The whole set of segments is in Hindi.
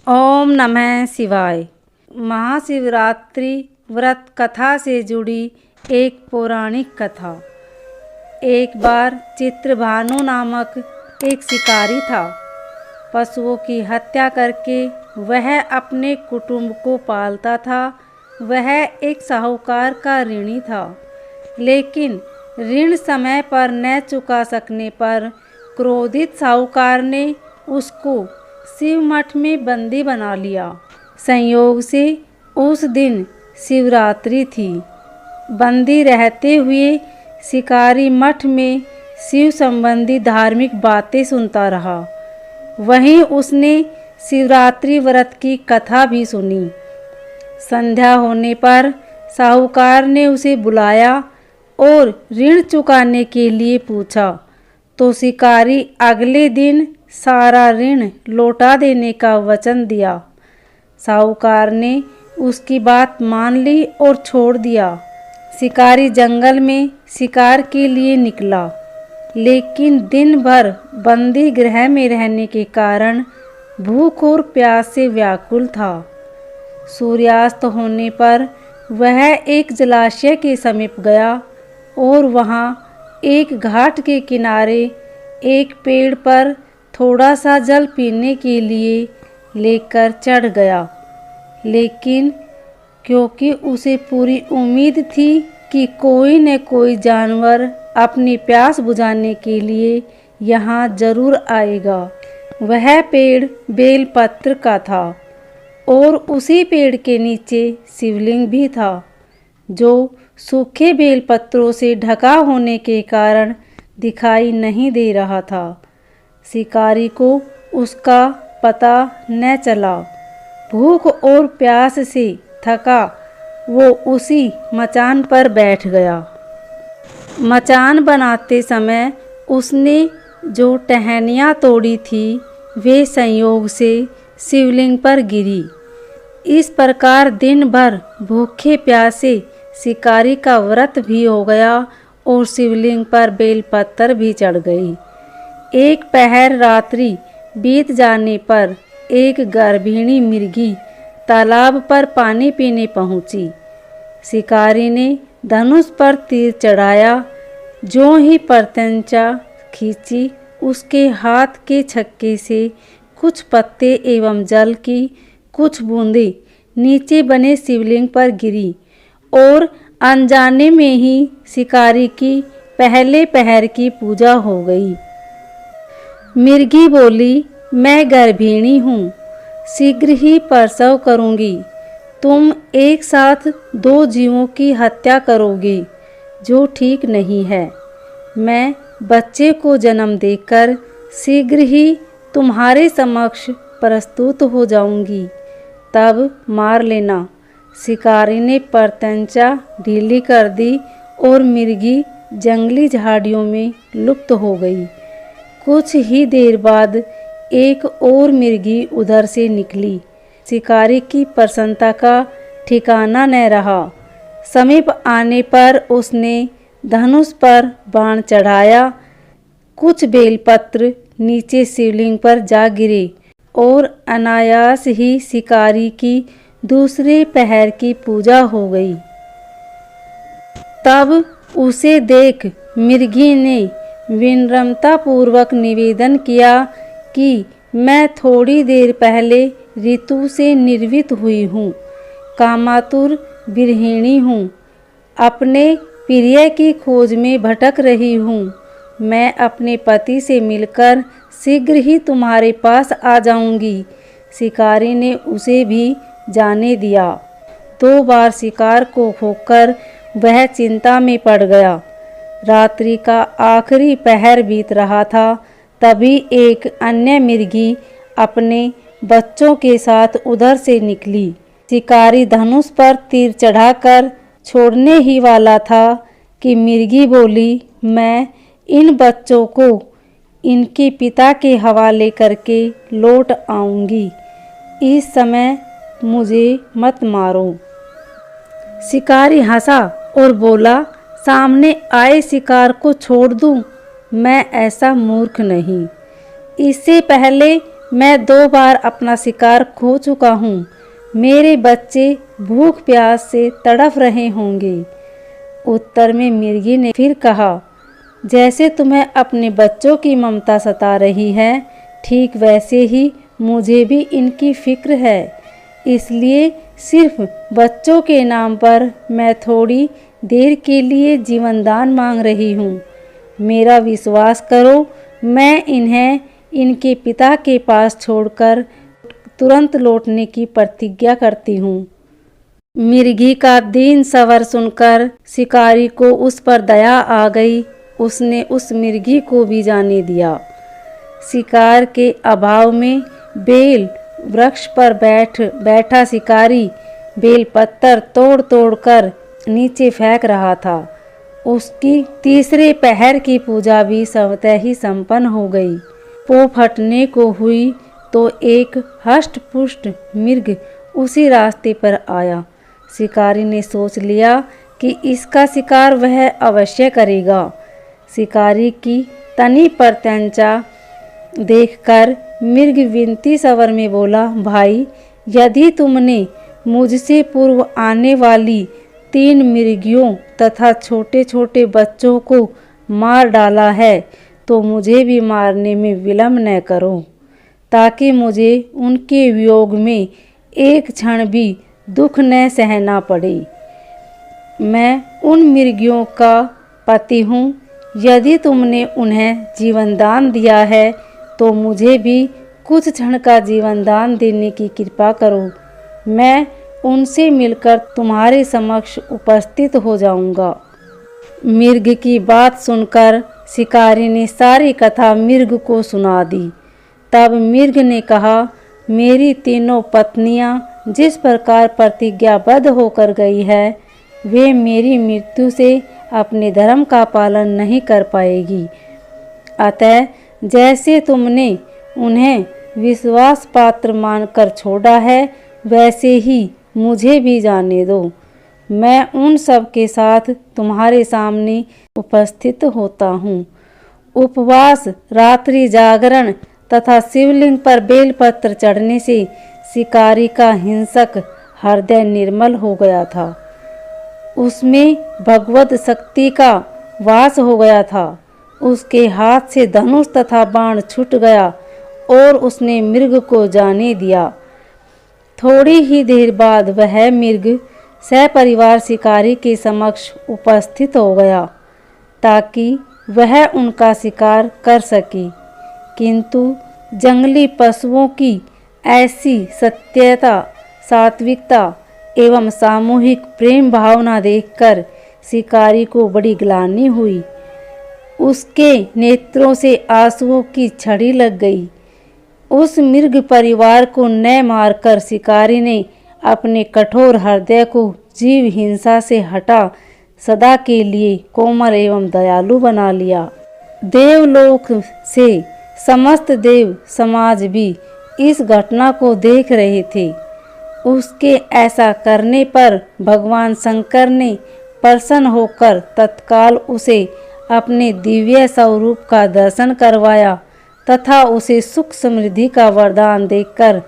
ओम नमः शिवाय। महाशिवरात्रि व्रत कथा से जुड़ी एक पौराणिक कथा। एक बार चित्रभानु नामक एक शिकारी था। पशुओं की हत्या करके वह अपने कुटुंब को पालता था। वह एक साहूकार का ऋणी था, लेकिन ऋण समय पर न चुका सकने पर क्रोधित साहूकार ने उसको शिव मठ में बंदी बना लिया। संयोग से उस दिन शिवरात्रि थी। बंदी रहते हुए शिकारी मठ में शिव संबंधी धार्मिक बातें सुनता रहा। वहीं उसने शिवरात्रि व्रत की कथा भी सुनी। संध्या होने पर साहूकार ने उसे बुलाया और ऋण चुकाने के लिए पूछा, तो शिकारी अगले दिन सारा ऋण लौटा देने का वचन दिया। साहूकार ने उसकी बात मान ली और छोड़ दिया। शिकारी जंगल में शिकार के लिए निकला, लेकिन दिन भर बंदी गृह में रहने के कारण भूख और प्यास से व्याकुल था। सूर्यास्त होने पर वह एक जलाशय के समीप गया और वहां एक घाट के किनारे एक पेड़ पर थोड़ा सा जल पीने के लिए लेकर चढ़ गया। लेकिन क्योंकि उसे पूरी उम्मीद थी कि कोई न कोई जानवर अपनी प्यास बुझाने के लिए यहाँ जरूर आएगा, वह पेड़ बेलपत्र का था और उसी पेड़ के नीचे शिवलिंग भी था, जो सूखे बेलपत्रों से ढका होने के कारण दिखाई नहीं दे रहा था। शिकारी को उसका पता न चला। भूख और प्यास से थका वो उसी मचान पर बैठ गया। मचान बनाते समय उसने जो टहनियाँ तोड़ी थी वे संयोग से शिवलिंग पर गिरी। इस प्रकार दिन भर भूखे प्यासे शिकारी का व्रत भी हो गया और शिवलिंग पर बेलपत्र भी चढ़ गई। एक पहर रात्रि बीत जाने पर एक गर्भिणी मिर्गी तालाब पर पानी पीने पहुंची। शिकारी ने धनुष पर तीर चढ़ाया। जो ही प्रत्यंचा खींची, उसके हाथ के छक्के से कुछ पत्ते एवं जल की कुछ बूंदें नीचे बने शिवलिंग पर गिरी और अनजाने में ही शिकारी की पहले पहर की पूजा हो गई। मिर्गी बोली, मैं गर्भिणी हूँ, शीघ्र ही प्रसव करूँगी। तुम एक साथ दो जीवों की हत्या करोगे, जो ठीक नहीं है। मैं बच्चे को जन्म देकर शीघ्र ही तुम्हारे समक्ष प्रस्तुत हो जाऊंगी, तब मार लेना। शिकारी ने प्रत्यंचा ढीली कर दी और मिर्गी जंगली झाड़ियों में लुप्त हो गई। कुछ ही देर बाद एक और मिर्गी उधर से निकली। शिकारी की प्रसन्नता का ठिकाना न रहा। समीप आने पर उसने धनुष पर बाण चढ़ाया। कुछ बेलपत्र नीचे शिवलिंग पर जा गिरे और अनायास ही शिकारी की दूसरे पहर की पूजा हो गई। तब उसे देख मिर्गी ने विनम्रता पूर्वक निवेदन किया कि मैं थोड़ी देर पहले ऋतु से निर्वित हुई हूँ, कामातुर गृहिणी हूँ, अपने प्रिय की खोज में भटक रही हूँ। मैं अपने पति से मिलकर शीघ्र ही तुम्हारे पास आ जाऊंगी। शिकारी ने उसे भी जाने दिया। 2 बार शिकार को खोकर वह चिंता में पड़ गया। रात्रि का आखिरी पहर बीत रहा था। तभी एक अन्य मिर्गी अपने बच्चों के साथ उधर से निकली। शिकारी धनुष पर तीर चढ़ाकर छोड़ने ही वाला था कि मिर्गी बोली, मैं इन बच्चों को इनके पिता के हवाले करके लौट आऊंगी। इस समय मुझे मत मारो। शिकारी हंसा और बोला, सामने आए शिकार को छोड़ दूं? मैं ऐसा मूर्ख नहीं। इससे पहले मैं 2 बार अपना शिकार खो चुका हूँ। मेरे बच्चे भूख प्यास से तड़फ रहे होंगे। उत्तर में मिर्गी ने फिर कहा, जैसे तुम्हें अपने बच्चों की ममता सता रही है, ठीक वैसे ही मुझे भी इनकी फिक्र है। इसलिए सिर्फ बच्चों के नाम पर मैं थोड़ी देर के लिए जीवनदान मांग रही हूँ। मेरा विश्वास करो, मैं इन्हें इनके पिता के पास छोड़कर तुरंत लौटने की प्रतिज्ञा करती हूँ। मिर्गी का दीन स्वर सुनकर शिकारी को उस पर दया आ गई। उसने उस मिर्गी को भी जाने दिया। शिकार के अभाव में बेल वृक्ष पर बैठा शिकारी बेल पत्तर तोड़ तोड़ कर नीचे फेंक रहा था। उसकी तीसरे पहर की पूजा भी स्वतः ही संपन्न हो गई। पो फटने को हुई तो एक हष्ट-पुष्ट मृग उसी रास्ते पर आया। शिकारी ने सोच लिया कि इसका शिकार वह अवश्य करेगा। शिकारी की तनी पर तंचा देखकर मृग विनती स्वर में बोला, भाई, यदि तुमने मुझसे पूर्व आने वाली 3 मृगियों तथा छोटे छोटे बच्चों को मार डाला है तो मुझे भी मारने में विलंब न करो, ताकि मुझे उनके वियोग में एक क्षण भी दुख न सहना पड़े। मैं उन मृगियों का पति हूँ। यदि तुमने उन्हें जीवनदान दिया है तो मुझे भी कुछ क्षण का जीवनदान देने की कृपा करो। मैं उनसे मिलकर तुम्हारे समक्ष उपस्थित हो जाऊंगा। मृग की बात सुनकर शिकारी ने सारी कथा मृग को सुना दी। तब मृग ने कहा, मेरी तीनों पत्नियां जिस प्रकार प्रतिज्ञाबद्ध होकर गई है, वे मेरी मृत्यु से अपने धर्म का पालन नहीं कर पाएगी। अतः जैसे तुमने उन्हें विश्वास पात्र मानकर छोड़ा है, वैसे ही मुझे भी जाने दो। मैं उन सब के साथ तुम्हारे सामने उपस्थित होता हूँ। उपवास, रात्रि जागरण तथा शिवलिंग पर बेलपत्र चढ़ने से शिकारी का हिंसक हृदय निर्मल हो गया था। उसमें भगवत शक्ति का वास हो गया था। उसके हाथ से धनुष तथा बाण छूट गया और उसने मृग को जाने दिया। थोड़ी ही देर बाद वह मृग सपरिवार शिकारी के समक्ष उपस्थित हो गया, ताकि वह उनका शिकार कर सके। किंतु जंगली पशुओं की ऐसी सत्यता, सात्विकता एवं सामूहिक प्रेम भावना देखकर शिकारी को बड़ी ग्लानि हुई। उसके नेत्रों से आंसुओं की छड़ी लग गई। उस मृग परिवार को न मारकर शिकारी ने अपने कठोर हृदय को जीव हिंसा से हटा सदा के लिए कोमल एवं दयालु बना लिया। देवलोक से समस्त देव समाज भी इस घटना को देख रहे थे। उसके ऐसा करने पर भगवान शंकर ने प्रसन्न होकर तत्काल उसे अपने दिव्य स्वरूप का दर्शन करवाया तथा उसे सुख समृद्धि का वरदान देकर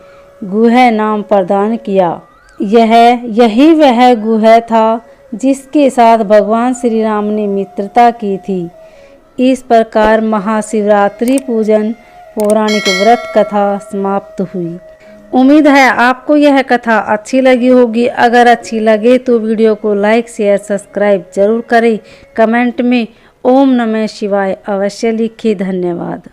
गुह नाम प्रदान किया। यही वह गुह था जिसके साथ भगवान श्री राम ने मित्रता की थी। इस प्रकार महाशिवरात्रि पूजन पौराणिक व्रत कथा समाप्त हुई। उम्मीद है आपको यह कथा अच्छी लगी होगी। अगर अच्छी लगे तो वीडियो को लाइक, शेयर, सब्सक्राइब जरूर करें। कमेंट में ओम नमः शिवाय अवश्य लिखिए। धन्यवाद।